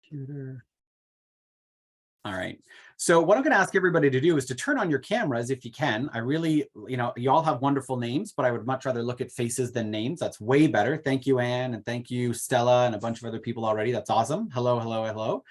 Computer. All right. So what I'm going to ask everybody to do is to turn on your cameras if you can. I really, you all have wonderful names, but I would much rather look at faces than names. That's way better. Thank you, Anne, and thank you, Stella, and a bunch of other people already. That's awesome. Hello, hello, hello.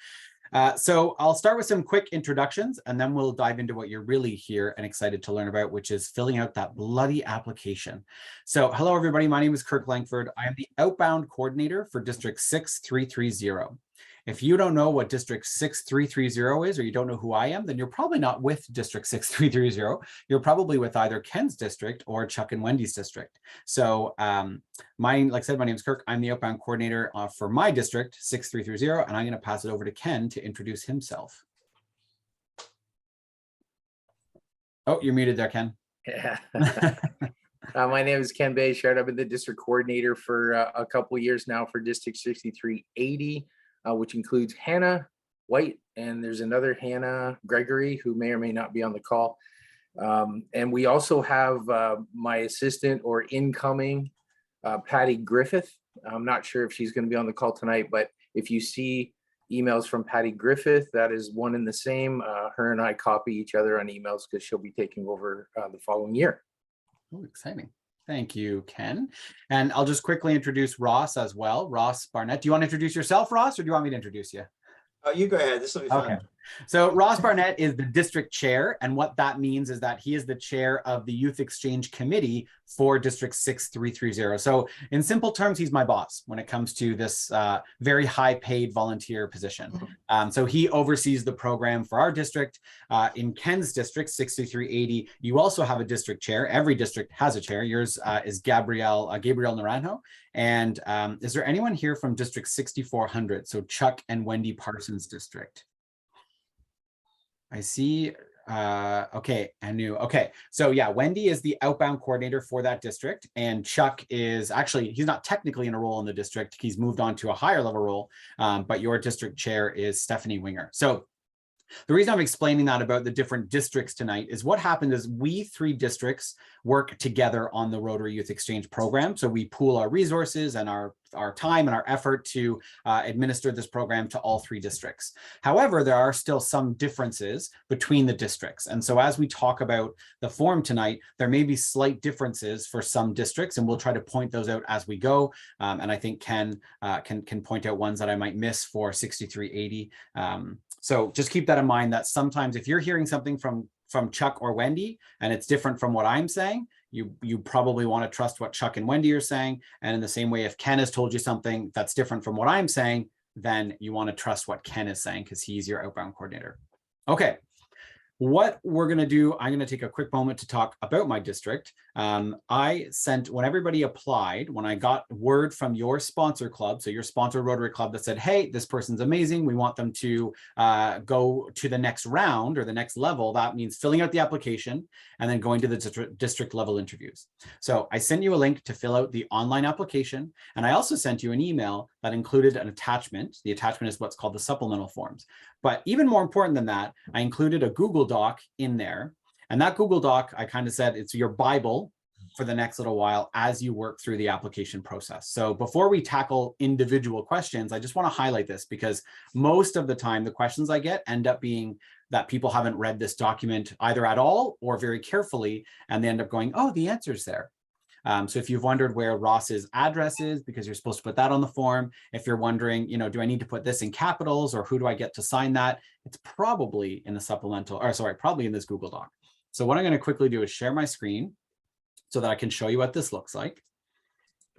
So I'll start with some quick introductions, and then we'll dive into what you're really here and excited to learn about, which is filling out that bloody application. So hello, everybody. My name is Kirk Langford. I am the Outbound Coordinator for District 6330. If you don't know what District 6330 is, or you don't know who I am, then you're probably not with District 6330. You're probably with either Ken's district or Chuck and Wendy's district. So like I said, my name is Kirk. I'm the Outbound Coordinator for my district, 6330, and I'm going to pass it over to Ken to introduce himself. Oh, you're muted there, Ken. Yeah. My name is Ken Bayshard. I've been the district coordinator for a couple of years now for District 6380. Which includes Hannah White, and there's another Hannah Gregory who may or may not be on the call. And we also have my assistant or incoming, Patty Griffith. I'm not sure if she's going to be on the call tonight, but if you see emails from Patty Griffith, that is one and the same. Her and I copy each other on emails because she'll be taking over the following year. Oh, exciting. Thank you, Ken. And I'll just quickly introduce Ross as well. Ross Barnett. Do you want to introduce yourself, Ross, or do you want me to introduce you? Oh, you go ahead. This will be fun. Okay. So Ross Barnett is the district chair. And what that means is that he is the chair of the Youth Exchange Committee for District 6330. So in simple terms, he's my boss when it comes to this very high paid volunteer position. So he oversees the program for our district. In Ken's district, 6380, you also have a district chair. Every district has a chair. Yours is Gabriel Naranjo. And is there anyone here from District 6400? So Chuck and Wendy Parsons district. I see. Okay, Anu. Okay, so yeah, Wendy is the outbound coordinator for that district, and Chuck is actually, he's not technically in a role in the district. He's moved on to a higher level role, but your district chair is Stephanie Winger. So the reason I'm explaining that about the different districts tonight is what happened is we three districts work together on the Rotary Youth Exchange program. So we pool our resources and our time and our effort to administer this program to all three districts. However, there are still some differences between the districts. And so as we talk about the form tonight, there may be slight differences for some districts, and we'll try to point those out as we go. And I think Ken can point out ones that I might miss for 6380. So just keep that in mind, that sometimes if you're hearing something from Chuck or Wendy and it's different from what I'm saying, you probably want to trust what Chuck and Wendy are saying. And in the same way, if Ken has told you something that's different from what I'm saying, then you want to trust what Ken is saying because he's your outbound coordinator. Okay. What we're going to do, I'm going to take a quick moment to talk about my district. I sent, when everybody applied, when I got word from your sponsor club, so your sponsor Rotary Club that said, hey, this person's amazing, we want them to go to the next round or the next level, that means filling out the application and then going to the district level interviews. So I sent you a link to fill out the online application, and I also sent you an email that included an attachment. The attachment is what's called the supplemental forms. But even more important than that, I included a Google Doc in there. And that Google Doc, I kind of said, it's your Bible for the next little while as you work through the application process. So before we tackle individual questions, I just want to highlight this because most of the time, the questions I get end up being that people haven't read this document either at all or very carefully, and they end up going, oh, the answer's there. So if you've wondered where Ross's address is, because you're supposed to put that on the form, if you're wondering, do I need to put this in capitals or who do I get to sign that? It's probably in the supplemental, or sorry, probably in this Google Doc. So what I'm going to quickly do is share my screen so that I can show you what this looks like.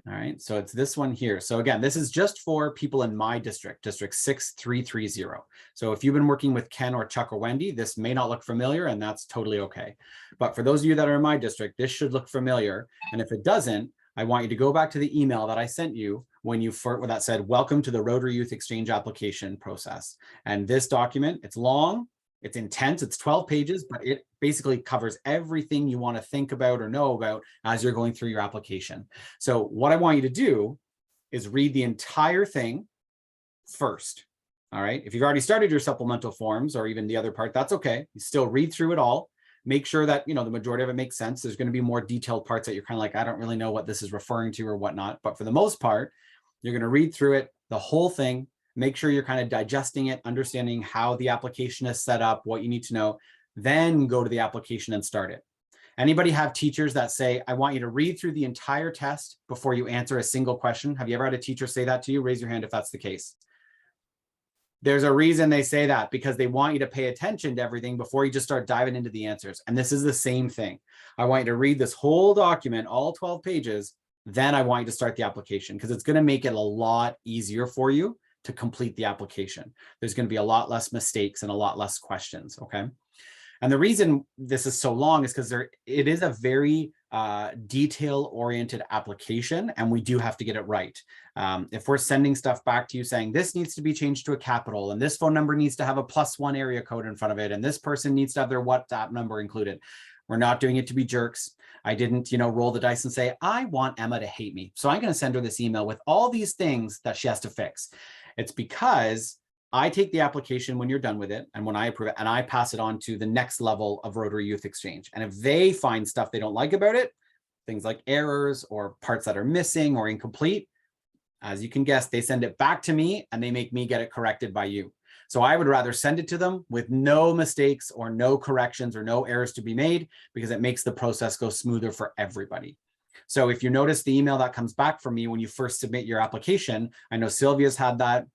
All right, so it's this one here. So again, this is just for people in my district, District 6330. So if you've been working with Ken or Chuck or Wendy, this may not look familiar, and that's totally okay. But for those of you that are in my district, this should look familiar. And if it doesn't, I want you to go back to the email that I sent you when that said, welcome to the Rotary Youth Exchange application process. And this document, it's long, it's intense, it's 12 pages, but it basically covers everything you want to think about or know about as you're going through your application. So what I want you to do is read the entire thing first. All right. If you've already started your supplemental forms or even the other part, that's okay. You still read through it all. Make sure that, the majority of it makes sense. There's going to be more detailed parts that you're kind of like, I don't really know what this is referring to or whatnot. But for the most part, you're going to read through it, the whole thing. make sure you're kind of digesting it, understanding how the application is set up, what you need to know, then go to the application and start it. Anybody have teachers that say, I want you to read through the entire test before you answer a single question? Have you ever had a teacher say that to you? Raise your hand if that's the case. There's a reason they say that, because they want you to pay attention to everything before you just start diving into the answers. And this is the same thing. I want you to read this whole document, all 12 pages, then I want you to start the application, because it's going to make it a lot easier for you to complete the application. There's going to be a lot less mistakes and a lot less questions, okay? And the reason this is so long is because it is a very detail-oriented application, and we do have to get it right. If we're sending stuff back to you saying this needs to be changed to a capital, and this phone number needs to have a +1 area code in front of it, and this person needs to have their WhatsApp number included, we're not doing it to be jerks. I didn't, roll the dice and say, I want Emma to hate me, so I'm going to send her this email with all these things that she has to fix. It's because I take the application when you're done with it, and when I approve it, and I pass it on to the next level of Rotary Youth Exchange. And if they find stuff they don't like about it, things like errors or parts that are missing or incomplete, as you can guess, they send it back to me and they make me get it corrected by you. So I would rather send it to them with no mistakes or no corrections or no errors to be made, because it makes the process go smoother for everybody. So if you notice the email that comes back from me when you first submit your application, I know Sylvia's had that.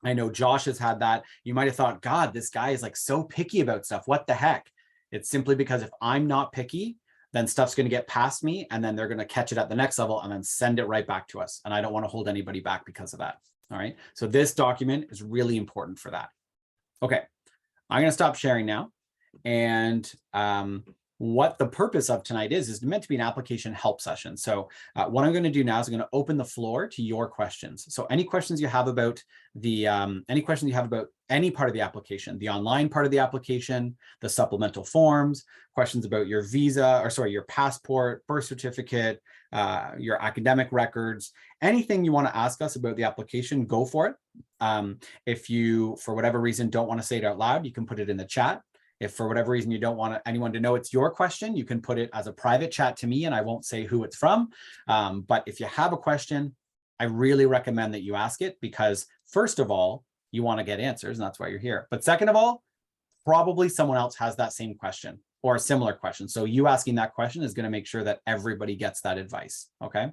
I know Josh has had that. You might have thought, God, this guy is like so picky about stuff. What the heck? It's simply because if I'm not picky, then stuff's going to get past me, and then they're going to catch it at the next level and then send it right back to us. And I don't want to hold anybody back because of that. All right. So this document is really important for that. Okay. I'm going to stop sharing now. And what the purpose of tonight is meant to be an application help session. So what I'm going to do now is I'm going to open the floor to your questions. So any questions you have about any part of the application, the online part of the application, the supplemental forms, questions about your visa, or sorry, your passport, birth certificate, your academic records, anything you want to ask us about the application, go for it. If you, for whatever reason, don't want to say it out loud, you can put it in the chat. If for whatever reason you don't want anyone to know it's your question, you can put it as a private chat to me, and I won't say who it's from. But if you have a question, I really recommend that you ask it, because first of all, you want to get answers, and that's why you're here. But second of all, probably someone else has that same question or a similar question. So you asking that question is going to make sure that everybody gets that advice, okay?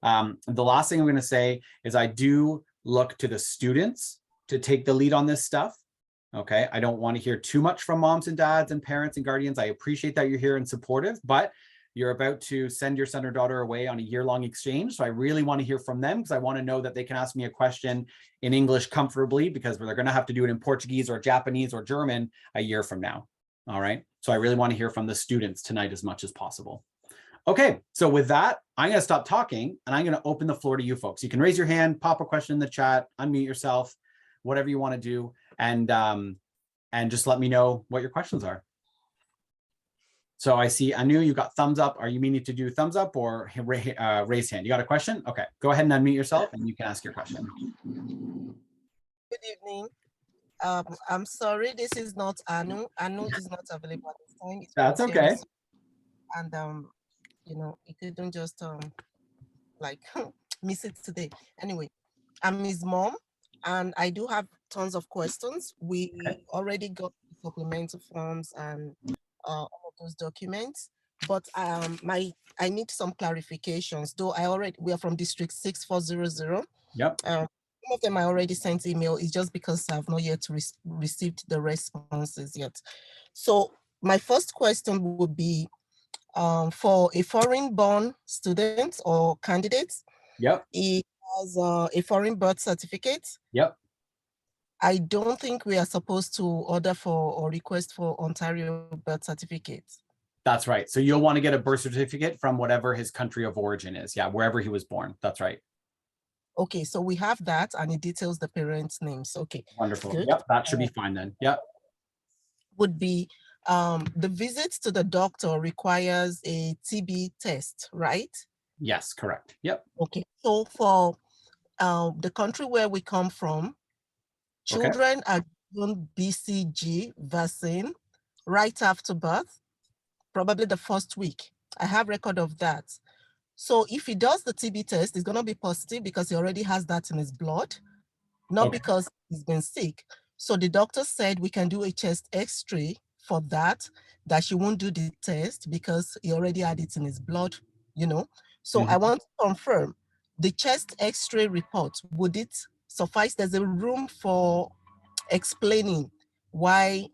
The last thing I'm going to say is I do look to the students to take the lead on this stuff. Okay, I don't want to hear too much from moms and dads and parents and guardians. I appreciate that you're here and supportive, but you're about to send your son or daughter away on a year-long exchange. So I really want to hear from them, because I want to know that they can ask me a question in English comfortably, because they're going to have to do it in Portuguese or Japanese or German a year from now. All right. So I really want to hear from the students tonight as much as possible. Okay, so with that, I'm going to stop talking and I'm going to open the floor to you folks. You can raise your hand, pop a question in the chat, unmute yourself, whatever you want to do. And just let me know what your questions are. So I see Anu, you got thumbs up. Are you meaning to do thumbs up or raise hand? You got a question? Okay, go ahead and unmute yourself and you can ask your question. Good evening. I'm sorry, this is not Anu. Anu is not available at this time. That's okay. And he couldn't just like miss it today. Anyway, I'm his mom, and I do have tons of questions. We already got supplemental forms and all of those documents, but I need some clarifications. Though we are from District 6400. Yep. Some of them I already sent email. It's just because I've not yet received the responses yet. So my first question would be for a foreign-born student or candidate. Yep. He has a foreign birth certificate. Yep. I don't think we are supposed to order for or request for Ontario birth certificate. That's right. So you'll want to get a birth certificate from whatever his country of origin is. Yeah, wherever he was born. That's right. Okay, so we have that, and it details the parents' names. Okay. Wonderful. Good. Yep, that should be fine then. Yep. Would be the visit to the doctor requires a TB test, right? Yes, correct. Yep. Okay. So for the country where we come from, children are given BCG vaccine right after birth, probably the first week. I have record of that. So if he does the TB test, it's going to be positive because he already has that in his blood. not Okay. because he's been sick. So the doctor said we can do a chest x-ray for that she won't do the test because he already had it in his blood, you know. So I want to confirm the chest x-ray report, would it suffice? There's a room for explaining why,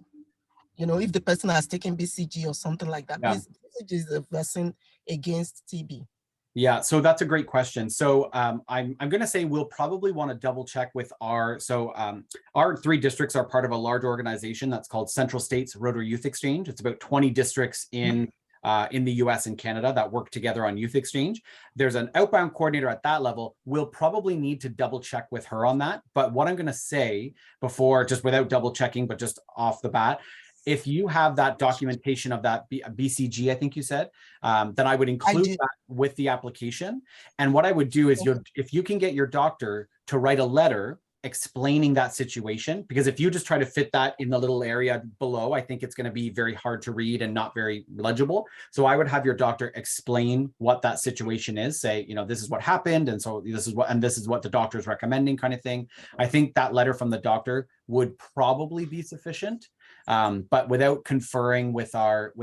you know, if the person has taken BCG or something like that. Yeah. BCG is a vaccine against TB. Yeah, so that's a great question. So I'm going to say we'll probably want to double check with our three districts are part of a large organization that's called Central States Rotary Youth Exchange. It's about 20 districts in the US and Canada that work together on youth exchange. There's an outbound coordinator at that level. We'll probably need to double check with her on that. But what I'm going to say before, just without double checking, but just off the bat, if you have that documentation of that BCG, I think you said, then I would include that with the application. And what I would do is if you can get your doctor to write a letter explaining that situation, because if you just try to fit that in the little area below, I think it's going to be very hard to read and not very legible. So I would have your doctor explain what that situation is, say, you know, this is what happened. And so this is what the doctor is recommending, kind of thing. I think that letter from the doctor would probably be sufficient. But without conferring with our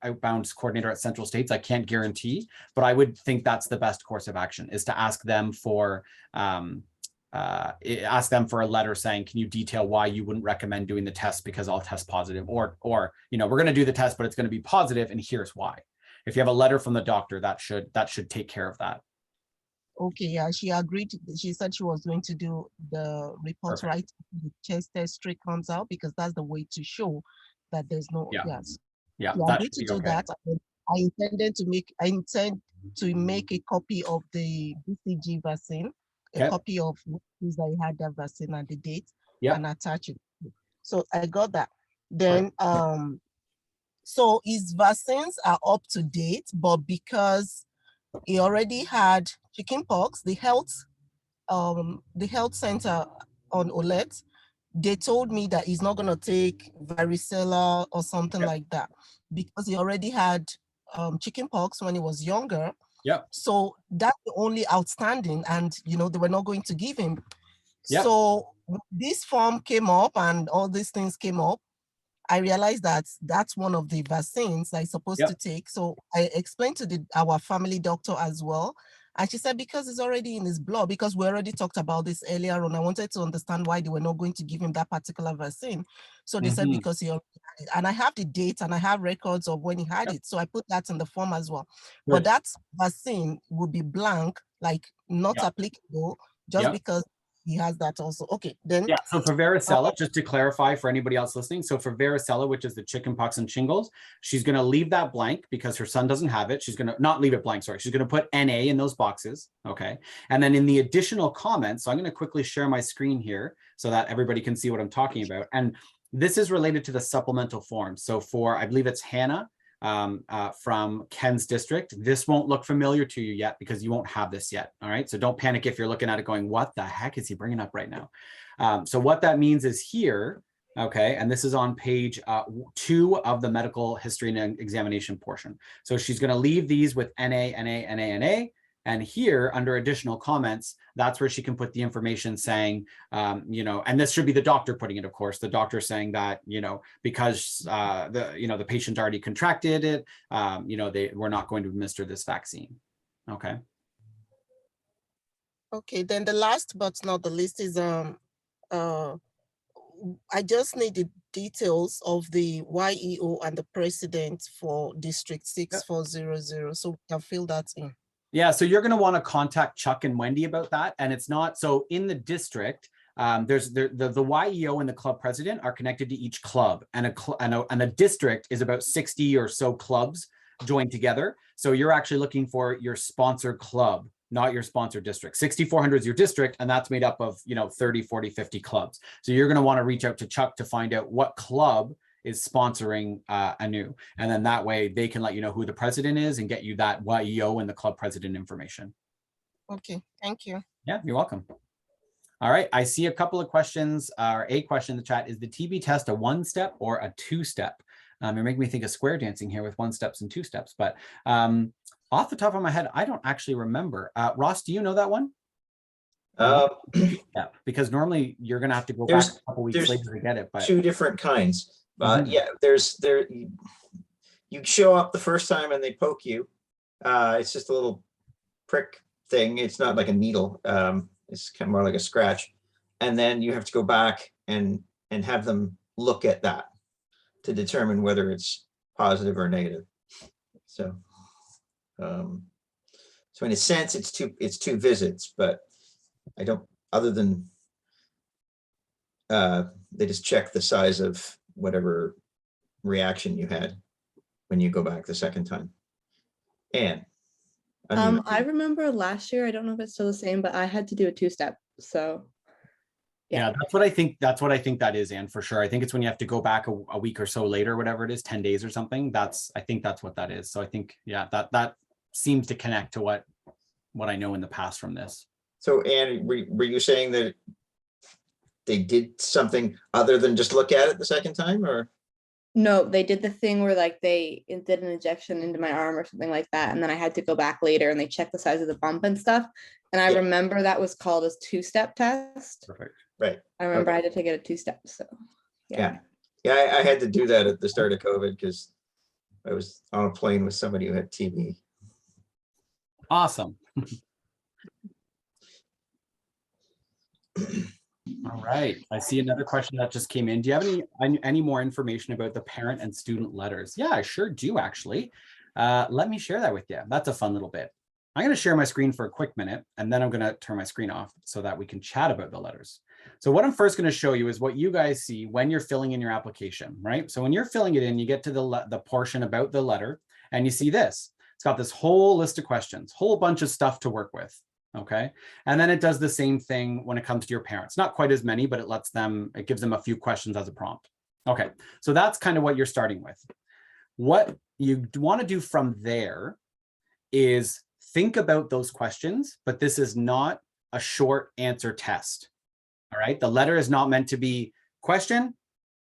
outbound coordinator at Central States, I can't guarantee, but I would think that's the best course of action, is to ask them for a letter saying, can you detail why you wouldn't recommend doing the test because I'll test positive, or you know, we're going to do the test, but it's going to be positive, and here's why. If you have a letter from the doctor, that should take care of that. Okay, yeah, she agreed. She said she was going to do the report right after the chest x-ray comes out, because that's the way to show that there's no yes. Yeah, she agreed to do that. I intend to make a copy of the BCG vaccine, a copy of who's I had that vaccine and the date, and attach it. So I got that. Then so his vaccines are up to date, but because he already had chickenpox, the health center on Olet, they told me that he's not going to take varicella or something like that, because he already had chickenpox when he was younger. So that's the only outstanding, and you know, they were not going to give him. So this form came up and all these things came up. I realized that that's one of the vaccines I'm supposed to take. So I explained to our family doctor as well. And she said, because it's already in his blood, because we already talked about this earlier on, I wanted to understand why they were not going to give him that particular vaccine. So they said, because he already had it. And I have the date and I have records of when he had it. So I put that in the form as well. But that vaccine would be blank, like not applicable, just because he has that also. Okay, then. Yeah, so for varicella, just to clarify for anybody else listening, so for varicella, which is the chickenpox and shingles, she's going to leave that blank because her son doesn't have it. She's going to not leave it blank, sorry. She's going to put NA in those boxes, okay? And then in the additional comments, so I'm going to quickly share my screen here so that everybody can see what I'm talking about. And this is related to the supplemental form. So for, I believe it's Hannah, from Ken's district. This won't look familiar to you yet because you won't have this yet. All right. So don't panic if you're looking at it going, what the heck is he bringing up right now? So what that means is here, okay, and this is on page 2 of the medical history and examination portion. So she's going to leave these with NA, NA, NA, NA. And here under additional comments, that's where she can put the information saying, you know, and this should be the doctor putting it, of course, the doctor saying that, you know, because the patient already contracted it, you know, we're not going to administer this vaccine. Okay. Okay, then the last but not the least is I just need the details of the YEO and the president for District 6400, so we can fill that in. Yeah, so you're going to want to contact Chuck and Wendy about that. And it's not, so in the district, there's the YEO and the club president are connected to each club, and a district is about 60 or so clubs joined together. So you're actually looking for your sponsor club, not your sponsor district. 6,400 is your district, and that's made up of, you know, 30, 40, 50 clubs. So you're going to want to reach out to Chuck to find out what club is sponsoring ANU. And then that way they can let you know who the president is and get you that YEO and the club president information. Okay, thank you. Yeah, you're welcome. All right, I see a couple of questions, or a question in the chat. Is the TB test a 1-step or a 2-step? You're making me think of square dancing here with 1 steps and 2 steps, but off the top of my head, I don't actually remember. Ross, do you know that one? Yeah, because normally you're going to have to go back There's- a couple weeks there's later to get it. But two different kinds. Mhm. Yeah, you show up the first time and they poke you. It's just a little prick thing. It's not like a needle. It's kind of more like a scratch. And then you have to go back and have them look at that to determine whether it's positive or negative. So, so in a sense, it's two visits, but I don't, other than they just check the size of whatever reaction you had when you go back the second time. And I remember last year, I don't know if it's still the same, but I had to do a 2-step. So yeah, that's what I think. That's what I think that is, Anne, for sure. I think it's when you have to go back a week or so later, whatever it is, 10 days or something. I think that's what that is. So I think, yeah, that seems to connect to what I know in the past from this. so, Anne, were you saying that they did something other than just look at it the second time, or? no, they did the thing where like they did an injection into my arm or something like that. And then I had to go back later and they checked the size of the bump and stuff. And I Yeah. remember that was called a 2-step test. Perfect. Right. I remember Okay. I had to take it a 2-step. So Yeah. I had to do that at the start of COVID because I was on a plane with somebody who had TB. Awesome. All right. I see another question that just came in. Do you have any more information about the parent and student letters? Yeah, I sure do, actually. Let me share that with you. That's a fun little bit. I'm going to share my screen for a quick minute, and then I'm going to turn my screen off so that we can chat about the letters. So what I'm first going to show you is what you guys see when you're filling in your application, right? So when you're filling it in, you get to the portion about the letter, and you see this. It's got this whole list of questions, whole bunch of stuff to work with. Okay. And then it does the same thing when it comes to your parents. Not quite as many, but it gives them a few questions as a prompt. Okay. So that's kind of what you're starting with. What you want to do from there is think about those questions, but this is not a short answer test. All right. The letter is not meant to be question,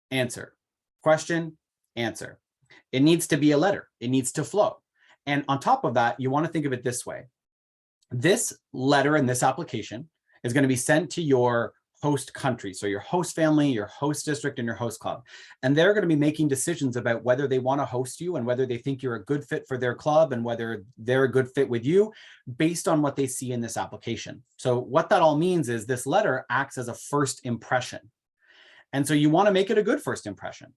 answer, question, answer. It needs to be a letter. It needs to flow. And on top of that, you want to think of it this way. This letter in this application is going to be sent to your host country. So your host family, your host district, and your host club. And they're going to be making decisions about whether they want to host you and whether they think you're a good fit for their club and whether they're a good fit with you based on what they see in this application. So what that all means is this letter acts as a first impression. And so you want to make it a good first impression.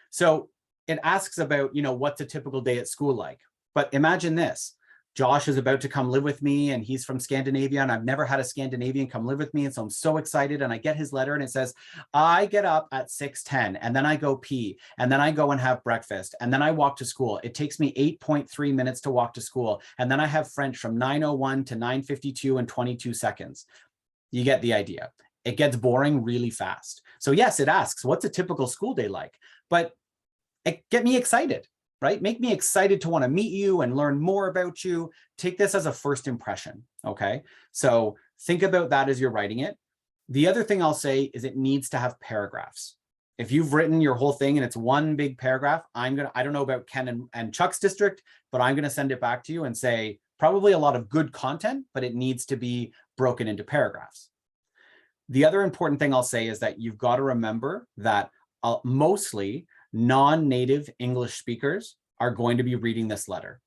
So it asks about, what's a typical day at school like? But imagine this. Josh is about to come live with me and he's from Scandinavia and I've never had a Scandinavian come live with me. And so I'm so excited and I get his letter and it says, I get up at 6:10 and then I go pee and then I go and have breakfast and then I walk to school. It takes me 8.3 minutes to walk to school. And then I have French from 9:01 to 9:52 and 22 seconds. You get the idea. It gets boring really fast. So yes, it asks, what's a typical school day like? But get me excited. Right? Make me excited to want to meet you and learn more about you. Take this as a first impression. Okay. So think about that as you're writing it. The other thing I'll say is it needs to have paragraphs. If you've written your whole thing and it's one big paragraph, I don't know about Ken and Chuck's district, but I'm going to send it back to you and say probably a lot of good content, but it needs to be broken into paragraphs. The other important thing I'll say is that you've got to remember that mostly non-native English speakers are going to be reading this letter.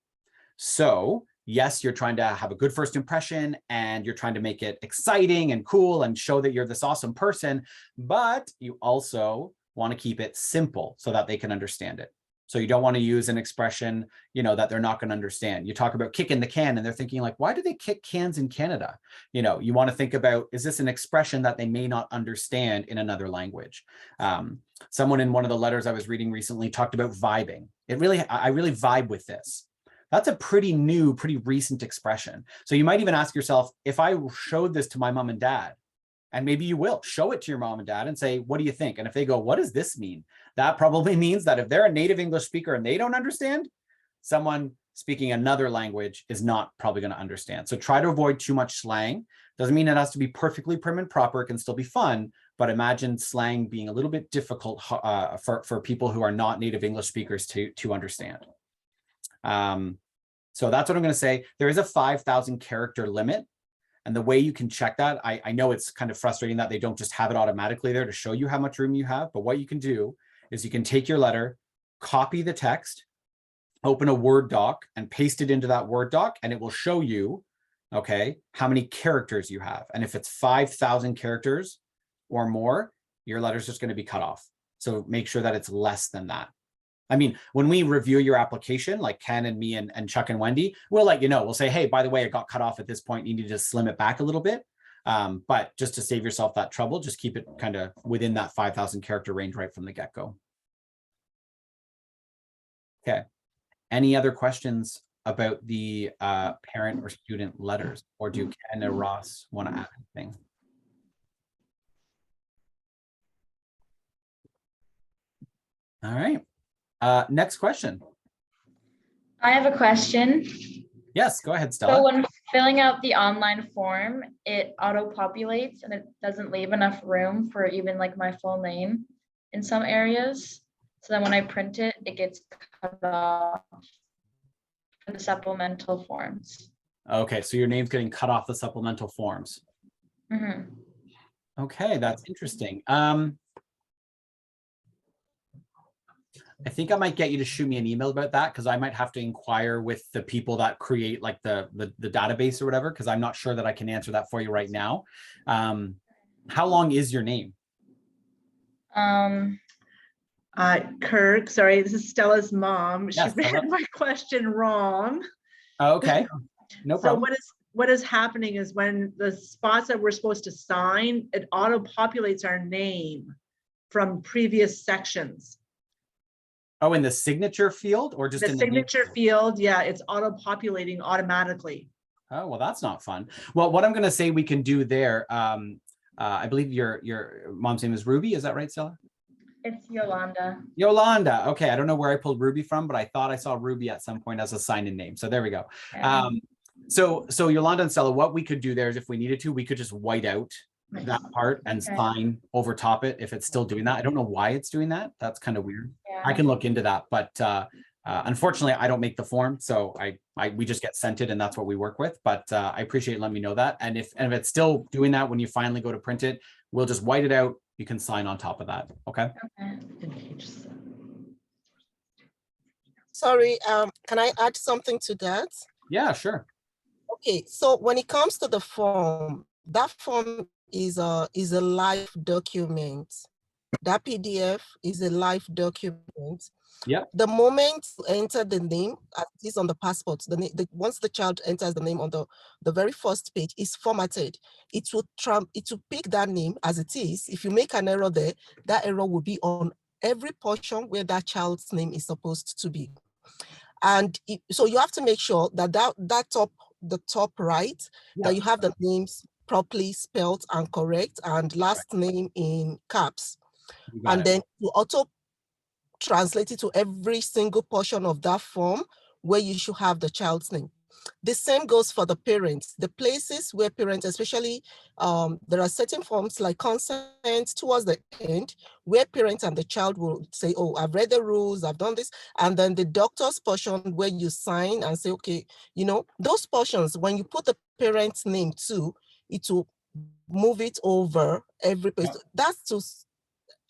So yes, you're trying to have a good first impression and you're trying to make it exciting and cool and show that you're this awesome person, but you also want to keep it simple so that they can understand it. So you don't want to use an expression, that they're not going to understand. You talk about kicking the can and they're thinking like, why do they kick cans in Canada? You want to think about, is this an expression that they may not understand in another language? Someone in one of the letters I was reading recently talked about vibing. I really vibe with this. That's a pretty new, pretty recent expression. So you might even ask yourself, if I showed this to my mom and dad, and maybe you will show it to your mom and dad and say, what do you think? And if they go, what does this mean? That probably means that if they're a native English speaker and they don't understand, someone speaking another language is not probably going to understand. So try to avoid too much slang. Doesn't mean it has to be perfectly prim and proper. It can still be fun, but imagine slang being a little bit difficult for people who are not native English speakers to understand. So that's what I'm going to say. There is a 5,000 character limit. And the way you can check that, I know it's kind of frustrating that they don't just have it automatically there to show you how much room you have, but what you can do is you can take your letter, copy the text, open a Word doc and paste it into that Word doc, and it will show you, okay, how many characters you have. And if it's 5,000 characters or more, your letter's just going to be cut off. So make sure that it's less than that. I mean, when we review your application, like Ken and me and Chuck and Wendy, we'll let you know. We'll say, hey, by the way, it got cut off at this point. You need to slim it back a little bit. But just to save yourself that trouble, just keep it kind of within that 5,000 character range right from the get-go. Okay. Any other questions about the parent or student letters? Or do Ken or Ross want to add anything? All right. Next question. I have a question. Yes, go ahead, So Stella. when filling out the online form, it auto-populates and it doesn't leave enough room for even like my full name in some areas. So then when I print it, it gets cut off for the supplemental forms. Okay, so your name's getting cut off the supplemental forms. Mhm. Okay, that's interesting. I think I might get you to shoot me an email about that, because I might have to inquire with the people that create like the database or whatever, because I'm not sure that I can answer that for you right now. How long is your name? Kirk, sorry, this is Stella's mom. Yes, She read my question wrong. Oh, okay, no So problem. what is happening is when the spots that we're supposed to sign, it auto-populates our name from previous sections. Oh, in the signature field or just The in the name signature field, yeah, it's auto-populating automatically. Oh, well, that's not fun. Well, what I'm going to say we can do there, I believe your mom's name is Ruby. Is that right, Stella? It's Yolanda. Yolanda. Okay, I don't know where I pulled Ruby from, but I thought I saw Ruby at some point as a sign-in name. So there we go. Yeah. So Yolanda and Stella, what we could do there is if we needed to, we could just white out that part and Okay. sign over top it if it's still doing that. I don't know why it's doing that. That's kind of weird. Yeah. I can look into that, but unfortunately, I don't make the form, so we just get sent it, and that's what we work with. But I appreciate you letting me know that. And if it's still doing that when you finally go to print it, we'll just white it out. You can sign on top of that. Okay. Okay. Sorry, can I add something to that? Yeah, sure. Okay, so when it comes to the form, that form is a live document. That PDF is a live document. Yep. The moment you enter the name, as it is on the passport, once the child enters the name on the very first page, is formatted. It will pick that name as it is. If you make an error there, that error will be on every portion where that child's name is supposed to be. And so you have to make sure that the top right, that you have the names properly spelled and correct, and last name in caps. And then you auto translate it to every single portion of that form where you should have the child's name. The same goes for the parents. The places where parents, especially, there are certain forms like consent towards the end, where parents and the child will say, oh, I've read the rules, I've done this. And then the doctor's portion where you sign and say, okay, those portions, when you put the parent's name too, it will move it over every page. That's to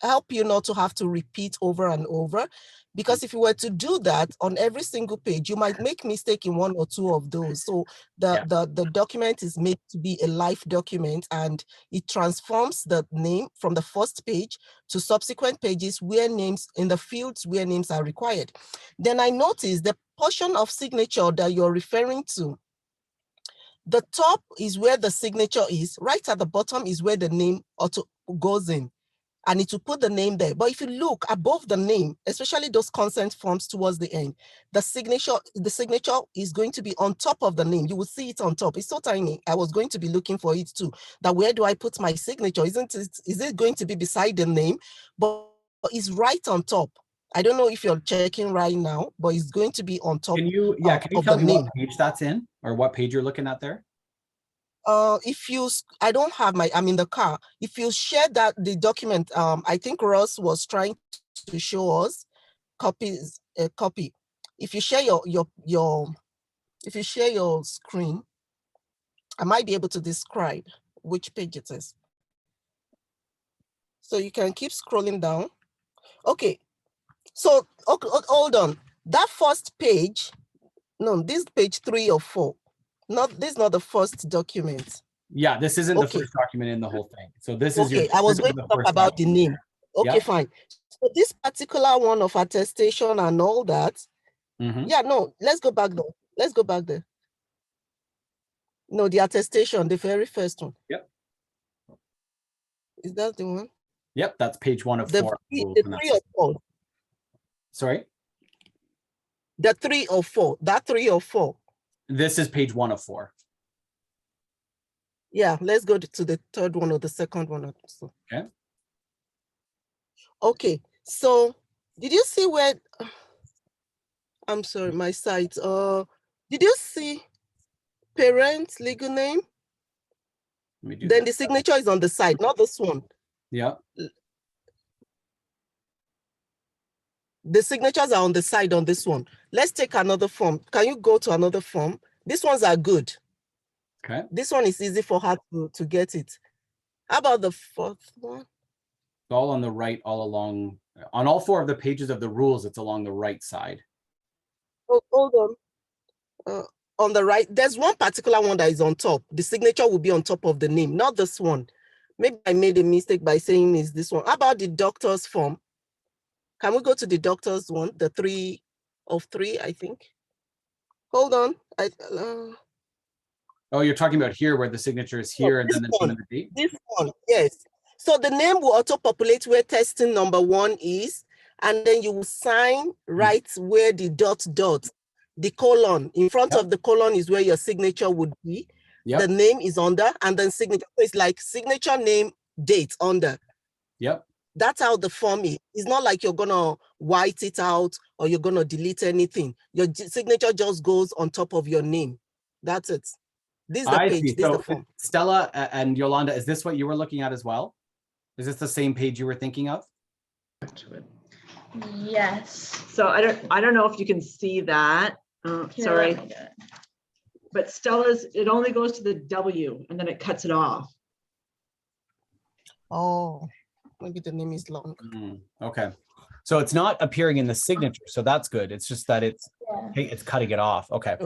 help you not to have to repeat over and over, because if you were to do that on every single page, you might make mistake in one or two of those. So the document is made to be a live document, and it transforms the name from the first page to subsequent pages where names in the fields where names are required. Then I noticed the portion of signature that you're referring to. The top is where the signature is. Right at the bottom is where the name auto goes in, and it will put the name there. But if you look above the name, especially those consent forms towards the end, the signature is going to be on top of the name. You will see it on top. It's so tiny. I was going to be looking for it too. That where do I put my signature? Is it going to be beside the name? But it's right on top. I don't know if you're checking right now, but it's going to be on top. Can you tell me what page that's in, or what page you're looking at there? I don't have I'm in the car. If you share the document, I think Ross was trying to show us a copy. If you share your screen, I might be able to describe which page it is. So you can keep scrolling down. Okay, so okay, hold on. That first page, no, this page 3 or 4. This is not the first document. Yeah, this isn't the Okay. first document in the whole thing. So this is your. Okay, I was this is going to the talk first about the document. name. Okay, Yeah. fine. So this particular one of attestation and all that. Mhm. Yeah, no, let's go back there. Let's go back there. No, the attestation, the very first one. Yep. Is that the one? Yep, that's page 1 of The 4. 3 And that's- or 4. Sorry, The 3 or 4. That 3 or 4. this is page 1 of 4. Yeah, let's go to the third one or the second one also. Okay. Okay, so did you see where, I'm sorry, my site, did you see parent legal name? Let me do Then this. the signature is on the side, not this one. Yeah. The signatures are on the side on this one. Let's take another form. Can you go to another form? These ones are good. Okay. This one is easy for her to get it. How about the fourth one? It's all on the right, all along, on all 4 of the pages of the rules, it's along the right side. Oh, hold on. On the right, there's one particular one that is on top. The signature will be on top of the name, not this one. Maybe I made a mistake by saying is this one. How about the doctor's form? Can we go to the doctor's one? The 3 of 3, I think. Hold on. Oh, you're talking about here where the signature is here and then the name and the date? This one, yes. So the name will auto-populate where testing number 1 is, and then you will sign right where the dot, the colon. In front of the colon is where your signature would be. Yep. The name is under, and then signature. It's like signature, name, date under. Yep. That's how the form is. It's not like you're gonna white it out or you're gonna delete anything. Your signature just goes on top of your name. That's it. This is the I page. see. This is the So form. Stella and Yolanda, is this what you were looking at as well? Is this the same page you were thinking of? Yes. So I don't know if you can see that. Here, Sorry, let me do it. but Stella's, it only goes to the W and then it cuts it off. Oh, maybe the name is long. Okay. So it's not appearing in the signature. So that's good. It's just that it's cutting it off. Okay.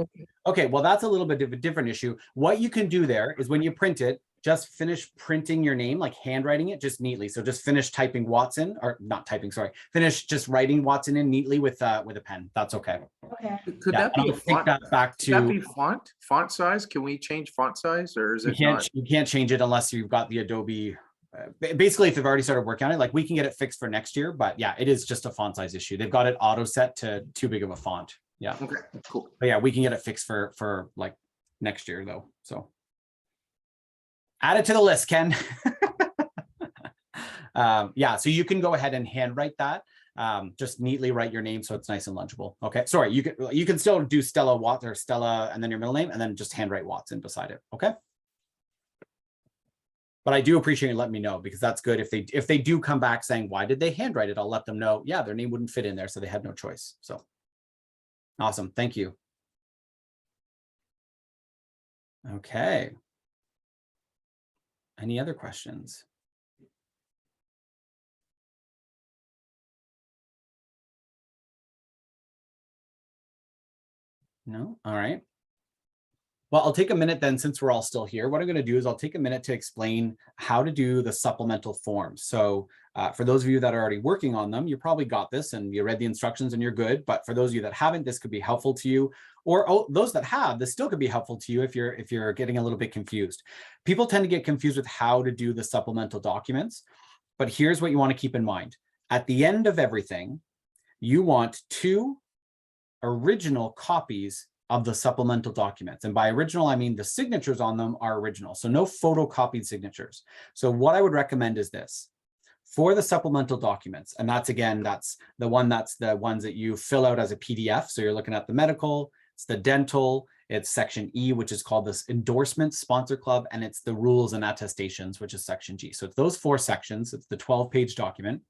Okay. Well, that's a little bit of a different issue. What you can do there is when you print it, just finish printing your name, like handwriting it just neatly. So just finish typing Watson, or not typing, sorry. Finish just writing Watson in neatly with a pen. That's okay. Okay. Could Yeah, that be I'll a take font? that back Could that to, be font size? Can we change font size, or is it not? you can't change it unless you've got the Adobe. Basically, if they've already started working on it, like we can get it fixed for next year, but yeah, it is just a font size issue. They've got it auto set to too big of a font. Yeah. Okay, cool. But yeah, we can get it fixed for like next year though. So add it to the list, Ken. Yeah, so you can go ahead and handwrite that. Just neatly write your name so it's nice and legible. Okay, sorry, you can still do Stella Watson or Stella and then your middle name and then just handwrite Watson beside it. Okay. But I do appreciate you letting me know, because that's good. If they do come back saying, why did they handwrite it? I'll let them know, yeah, their name wouldn't fit in there, so they had no choice. So awesome. Thank you. Okay. Any other questions? No? All right. Well, I'll take a minute then, since we're all still here. What I'm going to do is I'll take a minute to explain how to do the supplemental forms. So for those of you that are already working on them, you probably got this and you read the instructions and you're good. But for those of you that haven't, this could be helpful to you. Or those that have, this still could be helpful to you if you're getting a little bit confused. People tend to get confused with how to do the supplemental documents. But here's what you want to keep in mind. At the end of everything, you want 2 original copies of the supplemental documents. And by original, I mean the signatures on them are original. So no photocopied signatures. So what I would recommend is this. For the supplemental documents, and that's the ones that you fill out as a PDF. So you're looking at the medical, it's the dental, it's section E, which is called this endorsement sponsor club, and it's the rules and attestations, which is section G. So it's those 4 sections. It's the 12-page document.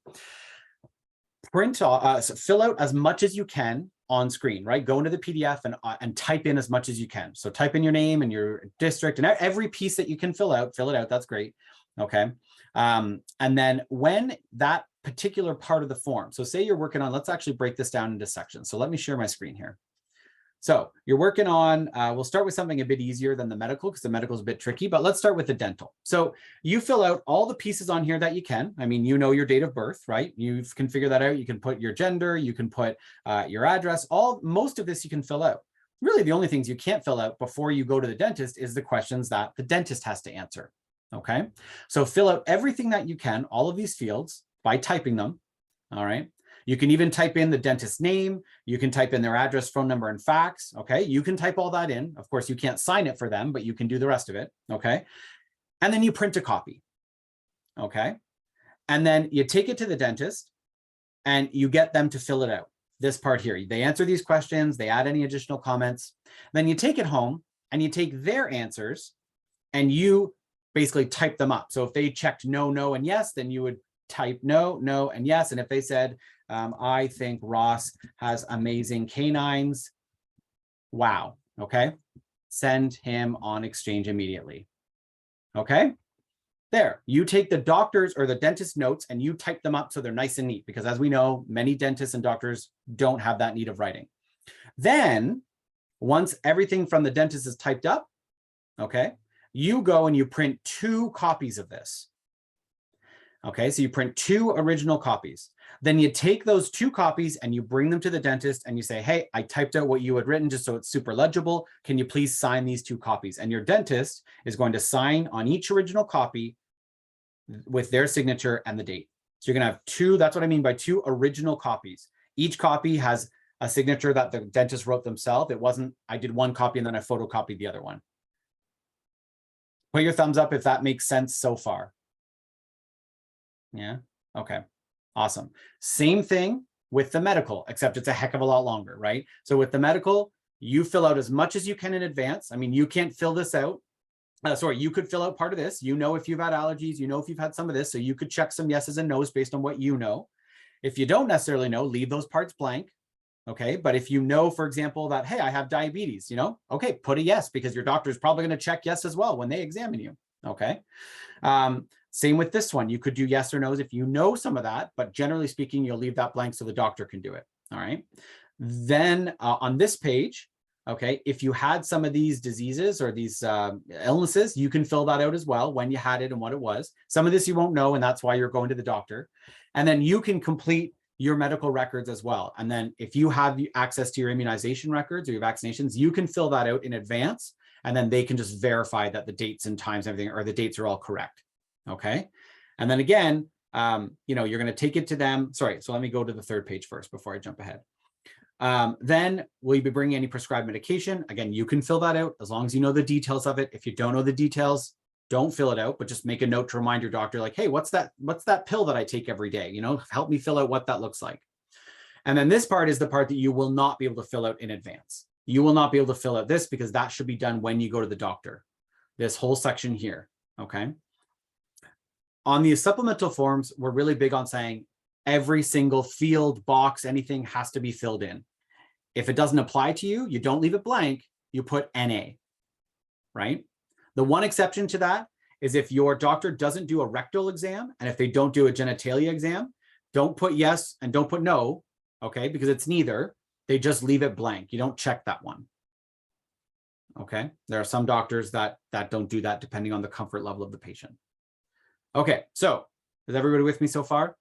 Fill out as much as you can on screen, right? Go into the PDF and type in as much as you can. So type in your name and your district and every piece that you can fill it out. That's great. Okay. And then when that particular part of the form, so say you're working on, let's actually break this down into sections. So let me share my screen here. So you're working on, we'll start with something a bit easier than the medical because the medical is a bit tricky, but let's start with the dental. So you fill out all the pieces on here that you can. I mean, you know your date of birth, right? You can figure that out. You can put your gender, you can put your address, most of this you can fill out. Really, the only things you can't fill out before you go to the dentist is the questions that the dentist has to answer. Okay, so fill out everything that you can, all of these fields by typing them. All right. You can even type in the dentist's name. You can type in their address, phone number, and fax. Okay, you can type all that in. Of course, you can't sign it for them, but you can do the rest of it. Okay, and then you print a copy. Okay, and then you take it to the dentist and you get them to fill it out. This part here, they answer these questions, they add any additional comments. Then you take it home and you take their answers and you basically type them up. So if they checked no, no, and yes, then you would type no, no, and yes. And if they said, I think Ross has amazing canines, wow, okay, send him on exchange immediately. Okay, there, you take the doctor's or the dentist's notes and you type them up so they're nice and neat, because as we know, many dentists and doctors don't have that need of writing. Then once everything from the dentist is typed up, okay, you go and you print 2 copies of this. Okay, so you print 2 original copies. Then you take those 2 copies and you bring them to the dentist and you say, hey, I typed out what you had written just so it's super legible. Can you please sign these 2 copies? And your dentist is going to sign on each original copy with their signature and the date. So you're going to have 2, that's what I mean by 2 original copies. Each copy has a signature that the dentist wrote themselves. It wasn't, I did 1 copy and then I photocopied the other one. Put your thumbs up if that makes sense so far. Yeah, okay, awesome. Same thing with the medical, except it's a heck of a lot longer, right? So with the medical, you fill out as much as you can in advance. I mean, you can't fill this out. Sorry, you could fill out part of this. You know if you've had allergies, you know if you've had some of this, so you could check some yeses and nos based on what you know. If you don't necessarily know, leave those parts blank. Okay, but if you know, for example, that, hey, I have diabetes, you know, okay, put a yes, because your doctor is probably going to check yes as well when they examine you. Okay. Same with this one. You could do yes or no's if you know some of that, but generally speaking, you'll leave that blank so the doctor can do it. All right. Then on this page, okay, if you had some of these diseases or these illnesses, you can fill that out as well, when you had it and what it was. Some of this you won't know, and that's why you're going to the doctor. And then you can complete your medical records as well. And then if you have access to your immunization records or your vaccinations, you can fill that out in advance, and then they can just verify that the dates and times, everything, or the dates are all correct. Okay. And then again, you know, you're going to take it to them. Sorry. So let me go to the 3rd page first before I jump ahead. Then will you be bringing any prescribed medication? Again, you can fill that out as long as you know the details of it. If you don't know the details, don't fill it out, but just make a note to remind your doctor, like, hey, what's that pill that I take every day? You know, help me fill out what that looks like. And then this part is the part that you will not be able to fill out in advance. You will not be able to fill out this because that should be done when you go to the doctor. This whole section here. Okay. On these supplemental forms, we're really big on saying every single field, box, anything has to be filled in. If it doesn't apply to you, you don't leave it blank, you put NA, right? The one exception to that is if your doctor doesn't do a rectal exam, and if they don't do a genitalia exam, don't put yes and don't put no, okay? Because it's neither, they just leave it blank. You don't check that one. Okay, there are some doctors that don't do that depending on the comfort level of the patient. Okay, so is everybody with me so far?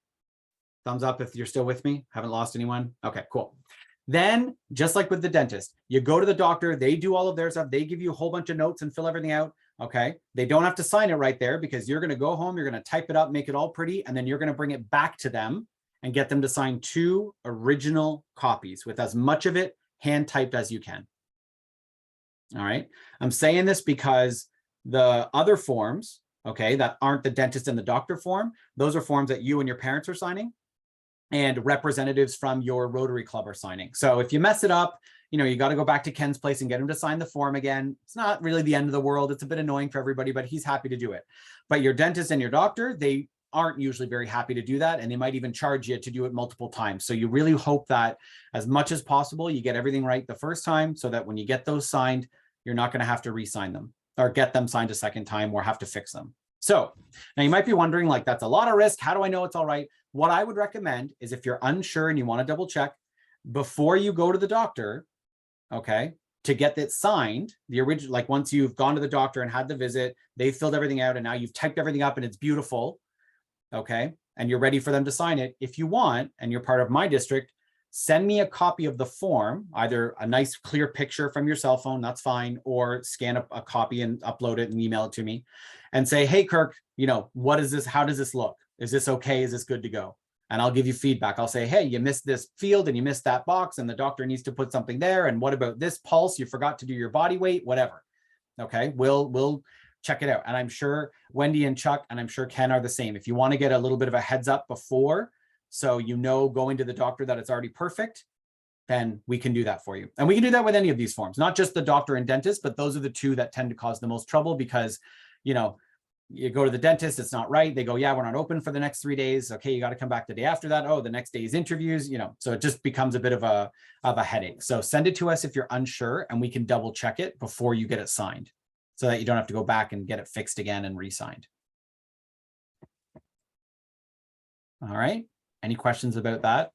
Thumbs up if you're still with me. Haven't lost anyone? Okay, cool. Then, just like with the dentist, you go to the doctor, they do all of their stuff, they give you a whole bunch of notes and fill everything out, okay? They don't have to sign it right there because you're gonna go home, you're gonna type it up, make it all pretty, and then you're gonna bring it back to them and get them to sign 2 original copies with as much of it hand-typed as you can. All right, I'm saying this because the other forms, okay, that aren't the dentist and the doctor form, those are forms that you and your parents are signing and representatives from your Rotary Club are signing. So if you mess it up, you know, you got to go back to Ken's place and get him to sign the form again. It's not really the end of the world. It's a bit annoying for everybody, but he's happy to do it. But your dentist and your doctor, they aren't usually very happy to do that, and they might even charge you to do it multiple times. So you really hope that as much as possible, you get everything right the first time, so that when you get those signed, you're not going to have to re-sign them or get them signed a second time or have to fix them. So now you might be wondering, like, that's a lot of risk. How do I know it's all right? What I would recommend is, if you're unsure and you want to double check before you go to the doctor, okay, to get it signed, the original, like once you've gone to the doctor and had the visit, they filled everything out and now you've typed everything up and it's beautiful, okay, and you're ready for them to sign it. If you want, and you're part of my district, send me a copy of the form, either a nice clear picture from your cell phone, that's fine, or scan a copy and upload it and email it to me and say, hey, Kirk, you know, what is this? How does this look? Is this okay? Is this good to go? And I'll give you feedback. I'll say, hey, you missed this field and you missed that box and the doctor needs to put something there. And what about this pulse? You forgot to do your body weight, whatever. Okay, we'll check it out. And I'm sure Wendy and Chuck, and I'm sure Ken are the same. If you want to get a little bit of a heads up before, so you know going to the doctor that it's already perfect, then we can do that for you. And we can do that with any of these forms, not just the doctor and dentist, but those are the two that tend to cause the most trouble because, you know, you go to the dentist, it's not right. They go, yeah, we're not open for the next 3 days. Okay, you got to come back the day after that. Oh, the next day is interviews, you know, so it just becomes a bit of a headache. So send it to us if you're unsure, and we can double check it before you get it signed so that you don't have to go back and get it fixed again and re-signed. All right. Any questions about that?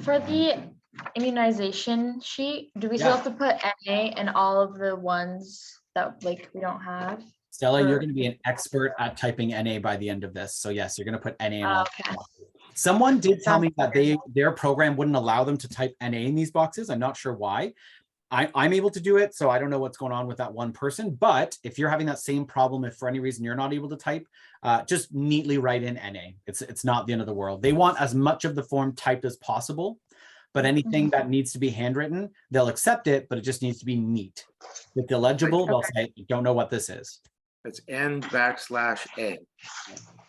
For the immunization sheet, do we still Yeah. have to put NA in all of the ones that like we don't have? Stella, you're Or- going to be an expert at typing NA by the end of this. So yes, you're going to put NA in all. Okay. Someone did tell Sounds me that their program wouldn't allow them to type NA in these boxes. I'm not sure why. I'm able to do it, so I don't know what's going on with that one person. But if you're having that same problem, if for any reason you're not able to type, just neatly write in NA. It's not the end of the world. They want as much of the form typed as possible, but anything that needs to be handwritten, they'll accept it, but it just needs to be neat. If illegible, they'll say, don't know what this is. It's N/A,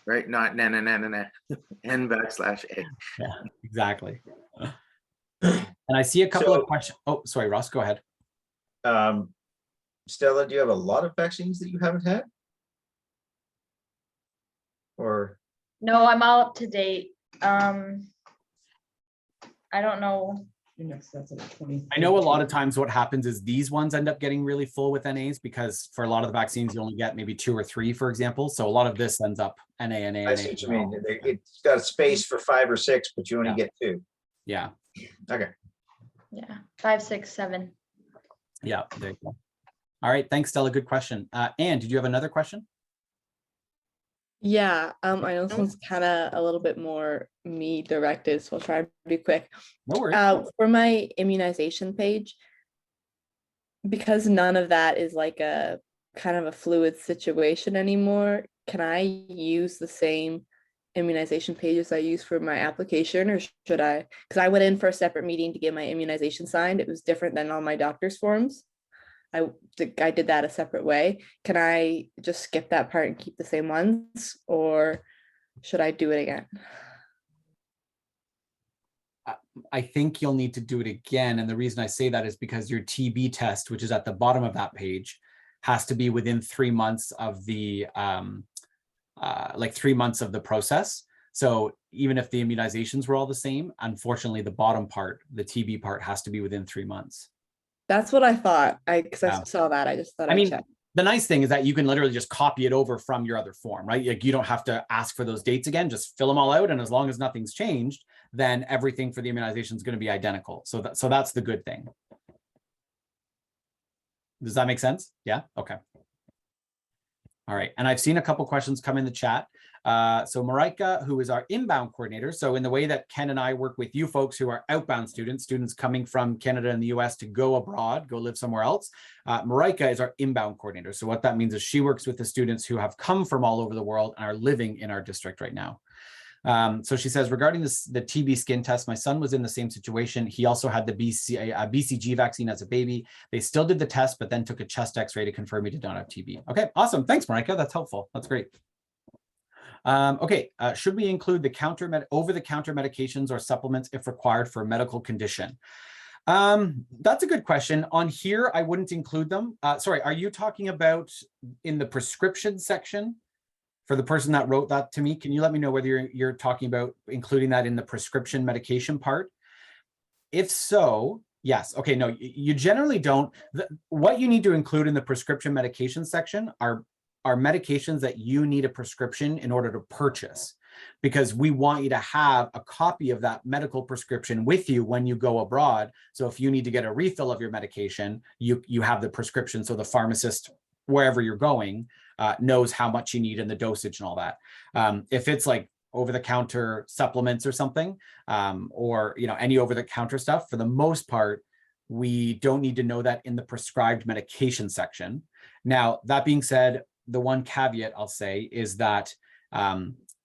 right? Not N/A. N/A. Yeah, exactly. And I see a couple of So- questions. Oh, sorry, Ross, go ahead. Stella, do you have a lot of vaccines that you haven't had? Or, No, I'm all up to date. I don't know. I know a lot of times what happens is these ones end up getting really full with NAs because for a lot of the vaccines, you only get maybe 2 or 3, for example. So a lot of this ends up NA. I see what you mean. It's got a space for 5 or 6, but you only Yeah. get 2. Yeah, Okay. Yeah, 5, 6, 7. yeah, there you go. All right, thanks, Stella. Good question. Anne, did you have another question? Yeah, I know this one's kind of a little bit more me directed, so I'll try to be quick. No worries. For my immunization page, because none of that is like a kind of a fluid situation anymore, can I use the same immunization pages I use for my application, or should I? Because I went in for a separate meeting to get my immunization signed. It was different than all my doctor's forms. I did that a separate way. Can I just skip that part and keep the same ones, or should I do it again? I think you'll need to do it again. And the reason I say that is because your TB test, which is at the bottom of that page, has to be within 3 months of the, 3 months of the process. So even if the immunizations were all the same, unfortunately, the bottom part, the TB part, has to be within 3 months. That's what I thought. Because Yeah. I saw that. I just thought I I'd mean, check. the nice thing is that you can literally just copy it over from your other form, right? Like you don't have to ask for those dates again, just fill them all out. And as long as nothing's changed, then everything for the immunization is going to be identical. So that's the good thing. Does that make sense? Yeah. Okay. All right. And I've seen a couple questions come in the chat. So Marika, who is our inbound coordinator. So in the way that Ken and I work with you folks who are outbound students coming from Canada and the US to go abroad, go live somewhere else, Marika is our inbound coordinator. So what that means is she works with the students who have come from all over the world and are living in our district right now. So she says, regarding the TB skin test, my son was in the same situation. He also had the BCG vaccine as a baby. They still did the test, but then took a chest x-ray to confirm he did not have TB. Okay, awesome. Thanks, Marika. That's helpful. That's great. Okay, should we include the over-the-counter medications or supplements if required for a medical condition? That's a good question. On here, I wouldn't include them. Sorry, are you talking about in the prescription section? for the person that wrote that to me, can you let me know whether you're talking about including that in the prescription medication part? If so, yes. Okay, no, you generally don't. What you need to include in the prescription medication section are medications that you need a prescription in order to purchase, because we want you to have a copy of that medical prescription with you when you go abroad. So if you need to get a refill of your medication, you have the prescription, so the pharmacist, wherever you're going, knows how much you need and the dosage and all that. If it's like over-the-counter supplements or something, or any over-the-counter stuff, for the most part, we don't need to know that in the prescribed medication section. Now, that being said, the one caveat I'll say is that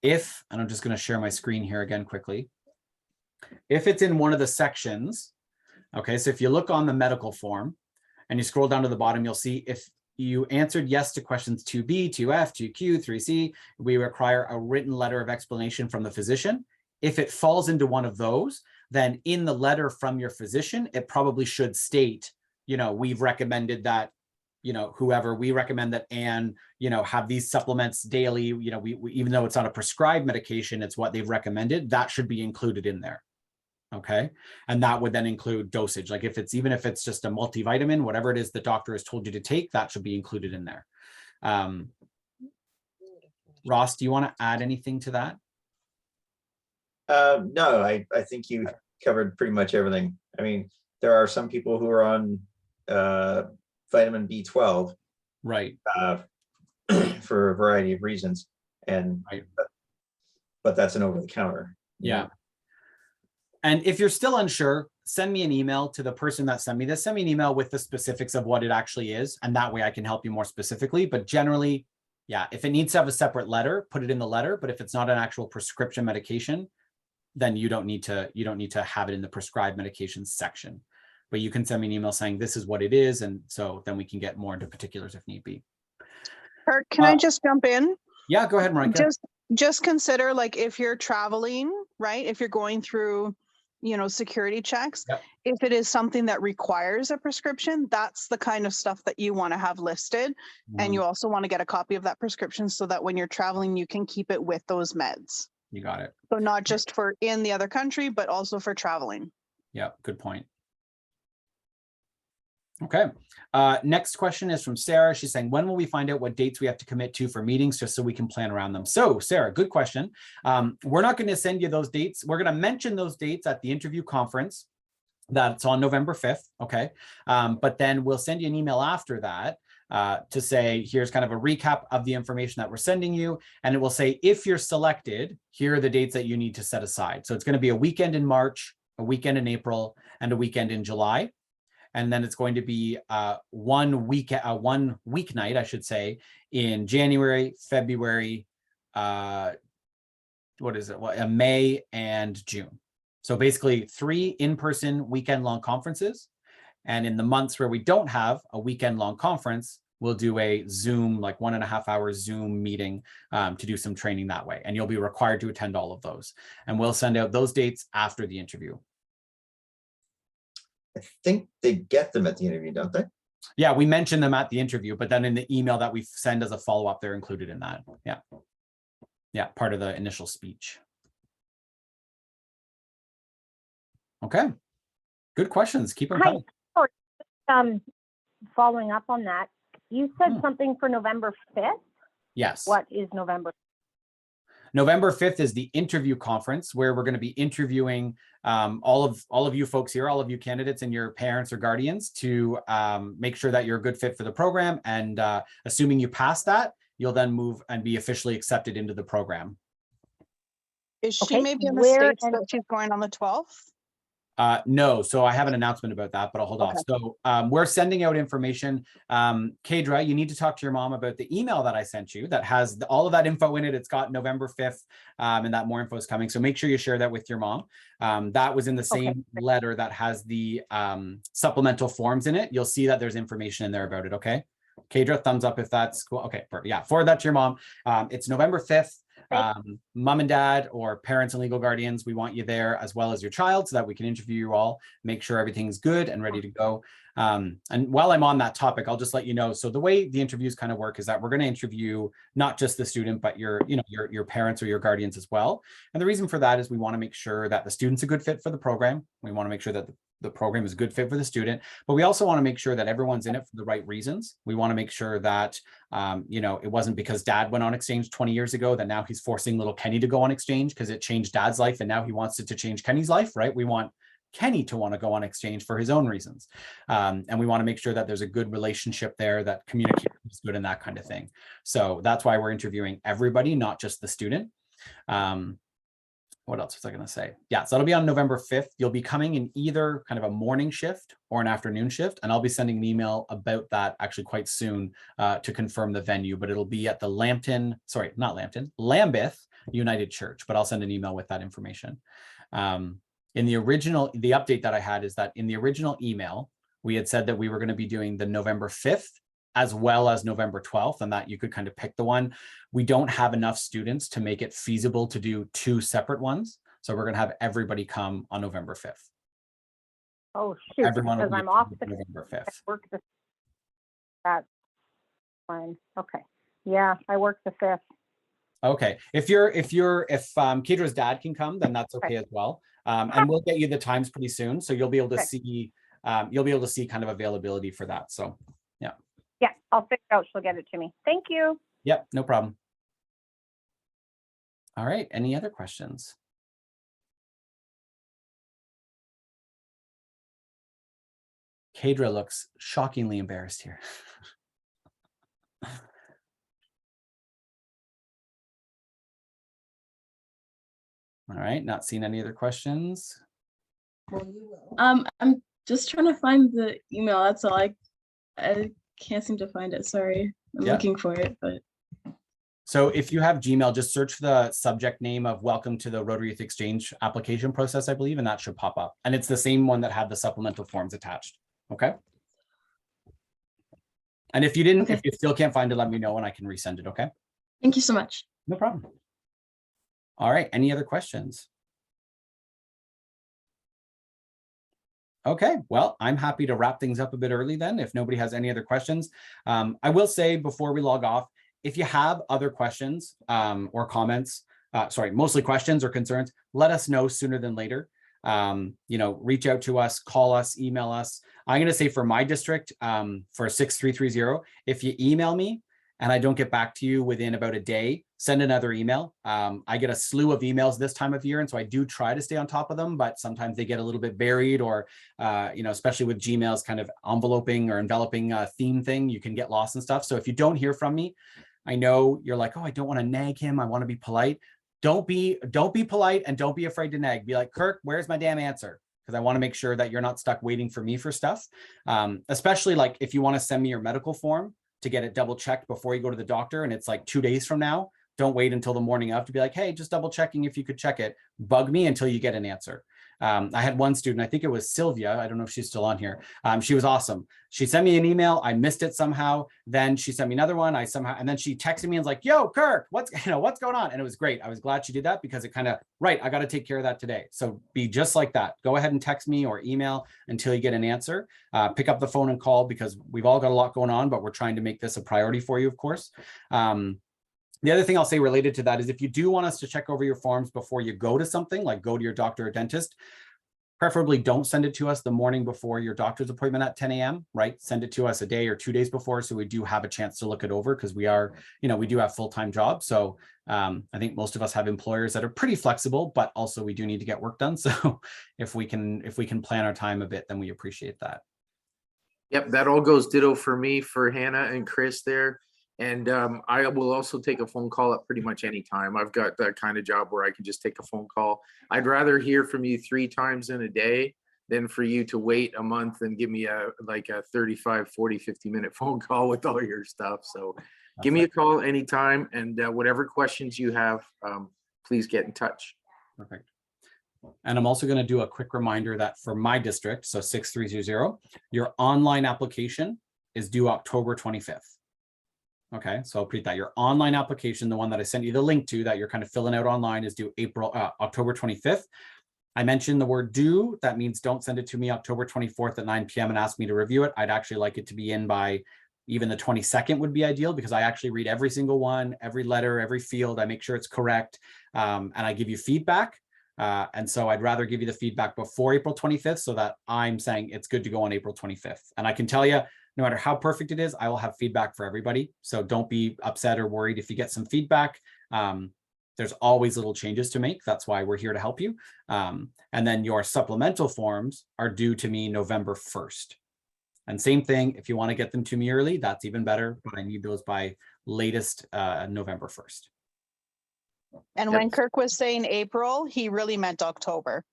if, and I'm just going to share my screen here again quickly, if it's in one of the sections, okay, so if you look on the medical form and you scroll down to the bottom, you'll see if you answered yes to questions 2B, 2F, 2Q, 3C, we require a written letter of explanation from the physician. If it falls into one of those, then in the letter from your physician, it probably should state, we've recommended that, whoever, we recommend that Anne, have these supplements daily, we even though it's not a prescribed medication, it's what they've recommended, that should be included in there. Okay. And that would then include dosage. Like even if it's just a multivitamin, whatever it is the doctor has told you to take, that should be included in there. Ross, do you want to add anything to that? No, I think you covered pretty much everything. I mean, there are some people who are on vitamin B12, right, for a variety of reasons, and right. But that's an over-the-counter. Yeah. And if you're still unsure, send me an email to the person that sent me this. Send me an email with the specifics of what it actually is, and that way I can help you more specifically. But generally, yeah, if it needs to have a separate letter, put it in the letter. But if it's not an actual prescription medication, then you don't need to have it in the prescribed medications section. But you can send me an email saying this is what it is, and so then we can get more into particulars if need be. Kurt, can I just jump in? Yeah, go ahead, Marika. Just consider, like, if you're traveling, right? If you're going through, security checks, Yep. If it is something that requires a prescription, that's the kind of stuff that you want to have listed. And you also want to get a copy of that prescription so that when you're traveling, you can keep it with those meds. You got it. So not just for in the other country, but also for traveling. Yeah, good point. Okay. Next question is from Sarah. She's saying, when will we find out what dates we have to commit to for meetings just so we can plan around them? So Sarah, good question. We're not going to send you those dates. We're going to mention those dates at the interview conference. That's on November 5th. Okay. But then we'll send you an email after that to say, here's kind of a recap of the information that we're sending you. And it will say, if you're selected, here are the dates that you need to set aside. So it's going to be a weekend in March, a weekend in April, and a weekend in July. And then it's going to be one weeknight, I should say, in January, February, May and June. So basically 3 in-person weekend-long conferences. And in the months where we don't have a weekend-long conference, we'll do a Zoom, like 1.5 hour Zoom meeting to do some training that way. And you'll be required to attend all of those. And we'll send out those dates after the interview. I think they get them at the interview, don't they? Yeah, we mention them at the interview, but then in the email that we send as a follow-up, they're included in that. Yeah. Yeah, part of the initial speech. Okay. Good questions. Keep them coming. Following up on that, you said something for November 5th? Yes. What is November? November 5th is the interview conference where we're going to be interviewing all of you folks here, all of you candidates and your parents or guardians to make sure that you're a good fit for the program. And assuming you pass that, you'll then move and be officially accepted into the program. Is she Okay, maybe in the where States that she's going on the 12th? No, so I have an announcement about that, but I'll hold off. So we're sending out information. Kadra, you need to talk to your mom about the email that I sent you that has all of that info in it. It's got November 5th and that more info is coming. So make sure you share that with your mom. That was in the same letter that has the supplemental forms in it. You'll see that there's information in there about it. Okay. Kadra, thumbs up if that's cool. Okay, perfect. Yeah, forward that to your mom. It's November 5th. Mom and dad or parents and legal guardians, we want you there as well as your child so that we can interview you all, make sure everything's good and ready to go. And while I'm on that topic, I'll just let you know. So the way the interviews kind of work is that we're going to interview not just the student, but your parents or your guardians as well. And the reason for that is we want to make sure that the student's a good fit for the program. We want to make sure that the program is a good fit for the student, but we also want to make sure that everyone's in it for the right reasons. We want to make sure that, it wasn't because dad went on exchange 20 years ago that now he's forcing little Kenny to go on exchange because it changed dad's life and now he wants it to change Kenny's life, right? We want Kenny to want to go on exchange for his own reasons. And we want to make sure that there's a good relationship there, that communication is good and that kind of thing. So that's why we're interviewing everybody, not just the student. What else was I going to say? Yeah, so it'll be on November 5th. You'll be coming in either kind of a morning shift or an afternoon shift. And I'll be sending an email about that actually quite soon to confirm the venue, but it'll be at the Lambeth United Church, but I'll send an email with that information. The update that I had is that in the original email, we had said that we were going to be doing the November 5th as well as November 12th, and that you could kind of pick the one. We don't have enough students to make it feasible to do two separate ones. So we're going to have everybody come on November 5th. Oh, shoot, Everyone will because be I'm off the November 5th. work. That's fine. Okay. Yeah, I work the 5th. Okay. If Kedra's dad can come, then that's okay as well. And we'll get you the times pretty soon. So you'll be able to see, kind of availability for that. So yeah. Yeah, I'll figure out. She'll get it to me. Thank you. Yep, no problem. All right, any other questions? Kedra looks shockingly embarrassed here. All right, not seeing any other questions. I'm just trying to find the email. That's all. I can't seem to find it. Sorry. I'm looking for it, but. So if you have Gmail, just search for the subject name of Welcome to the Rotary Youth Exchange application process, I believe, and that should pop up. And it's the same one that had the supplemental forms attached. Okay. And if you still can't find it, let me know and I can resend it. Okay. Thank you so much. No problem. All right. Any other questions? Okay, well, I'm happy to wrap things up a bit early then, if nobody has any other questions. I will say before we log off, if you have other questions or comments, mostly questions or concerns, let us know sooner than later. Reach out to us, call us, email us. I'm going to say for my district, for 6330, if you email me and I don't get back to you within about a day, send another email. I get a slew of emails this time of year, and so I do try to stay on top of them, but sometimes they get a little bit buried or, especially with Gmail's kind of enveloping theme thing, you can get lost and stuff. So if you don't hear from me, I know you're like, oh, I don't want to nag him. I want to be polite. Don't be polite and don't be afraid to nag. Be like, Kirk, where's my damn answer? Because I want to make sure that you're not stuck waiting for me for stuff. Especially like if you want to send me your medical form to get it double checked before you go to the doctor and it's like 2 days from now, don't wait until the morning of to be like, hey, just double checking if you could check it. Bug me until you get an answer. I had one student, I think it was Sylvia. I don't know if she's still on here. She was awesome. She sent me an email. I missed it somehow. Then she sent me another one. And then she texted me and was like, yo, Kirk, what's going on? And it was great. I was glad she did that because it kind of, right, I got to take care of that today. So be just like that. Go ahead and text me or email until you get an answer. Pick up the phone and call because we've all got a lot going on, but we're trying to make this a priority for you, of course. The other thing I'll say related to that is if you do want us to check over your forms before you go to something, like go to your doctor or dentist, preferably don't send it to us the morning before your doctor's appointment at 10 a.m., right? Send it to us a day or 2 days before so we do have a chance to look it over because we do have full-time jobs. So I think most of us have employers that are pretty flexible, but also we do need to get work done. So if we can plan our time a bit, then we appreciate that. Yep, that all goes ditto for me, for Hannah and Chris there. And I will also take a phone call at pretty much any time. I've got that kind of job where I can just take a phone call. I'd rather hear from you 3 times in a day than for you to wait a month and give me a 35, 40, 50-minute phone call with all your stuff. So give me a call anytime, and whatever questions you have, please get in touch. Perfect. And I'm also going to do a quick reminder that for my district, so 6330, your online application is due October 25th. Okay, so I'll repeat that. Your online application, the one that I sent you the link to that you're kind of filling out online, is due October 25th. I mentioned the word due. That means don't send it to me October 24th at 9 p.m. and ask me to review it. I'd actually like it to be in by even the 22nd would be ideal, because I actually read every single one, every letter, every field. I make sure it's correct, and I give you feedback. And so I'd rather give you the feedback before April 25th so that I'm saying it's good to go on April 25th. And I can tell you, no matter how perfect it is, I will have feedback for everybody. So don't be upset or worried if you get some feedback. There's always little changes to make. That's why we're here to help you. And then your supplemental forms are due to me November 1st. And same thing, if you want to get them to me early, that's even better, but I need those by latest November 1st. And Yep. when Kirk was saying April, he really meant October.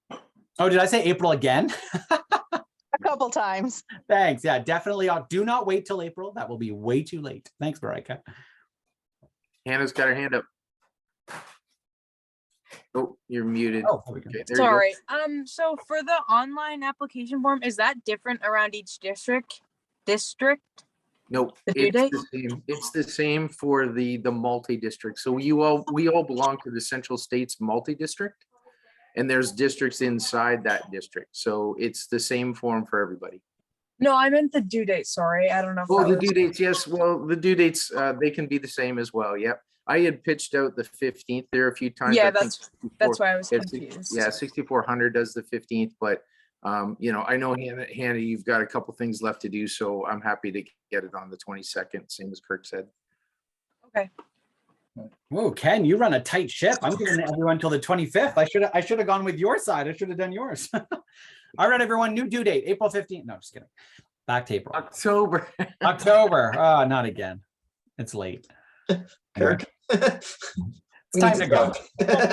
Oh, did I say April again? A couple times. Thanks. Yeah, definitely. Do not wait till April. That will be way too late. Thanks, Veronica. Hannah's got her hand up. Oh, you're muted. Oh, there we go. Okay, there you go. Sorry. So for the online application form, is that different around each district? Nope, The due it's date? the same. It's the same for the multi-district. So we all belong to the Central States multi-district, and there's districts inside that district. So it's the same form for everybody. No, I meant the due date. Sorry, I don't know. If Oh, that the was- due dates, yes. Well, the due dates, they can be the same as well. Yep. I had pitched out the 15th there a few times. Yeah, I think that's why I was it's- confused. Yeah, 6400 does the 15th, but I know Hannah, you've got a couple things left to do, so I'm happy to get it on the 22nd, same as Kirk said. Okay. Oh, Ken, you run a tight ship. I'm giving everyone till the 25th. I should have gone with your side. I should have done yours. All right, everyone, new due date, April 15th. No, just kidding. Back to April. October. October. Oh, not again. It's late. Kirk. It's time to go.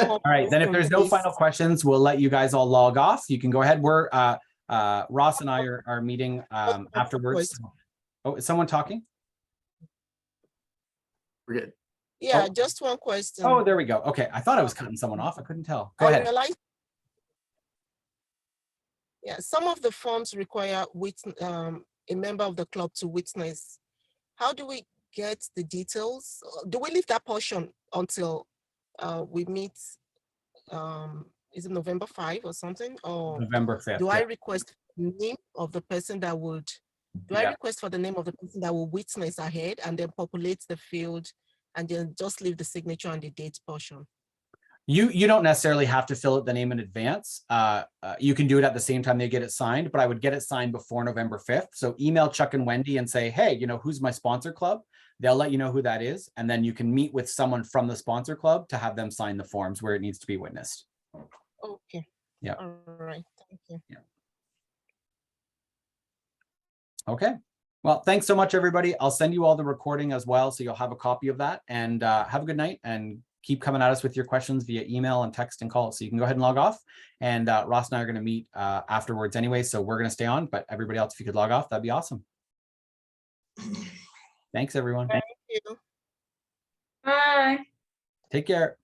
All right, then if there's no final questions, we'll let you guys all log off. You can go ahead. We're Ross and I are meeting afterwards. Oh, is someone talking? We're good. Yeah, Oh. just one question. Oh, there we go. Okay, I thought I was cutting someone off. I couldn't tell. Go ahead. Yeah, some of the forms require a member of the club to witness. How do we get the details? Do we leave that portion until we meet? Is it November 5 or something? Or November 5th. do I yeah. request the name of the person that would? Do I Yeah. request for the name of the person that will witness ahead and then populate the field and then just leave the signature and the date portion? You don't necessarily have to fill out the name in advance. You can do it at the same time they get it signed, but I would get it signed before November 5th. So email Chuck and Wendy and say, hey, who's my sponsor club? They'll let you know who that is. And then you can meet with someone from the sponsor club to have them sign the forms where it needs to be witnessed. Okay. Yeah. All right. Thank you. Yeah. Okay. Well, thanks so much, everybody. I'll send you all the recording as well, so you'll have a copy of that. And have a good night, and keep coming at us with your questions via email and text and call. So you can go ahead and log off. And Ross and I are going to meet afterwards anyway, so we're going to stay on. But everybody else, if you could log off, that'd be awesome. Thanks, everyone. Thank you. Bye. Take care.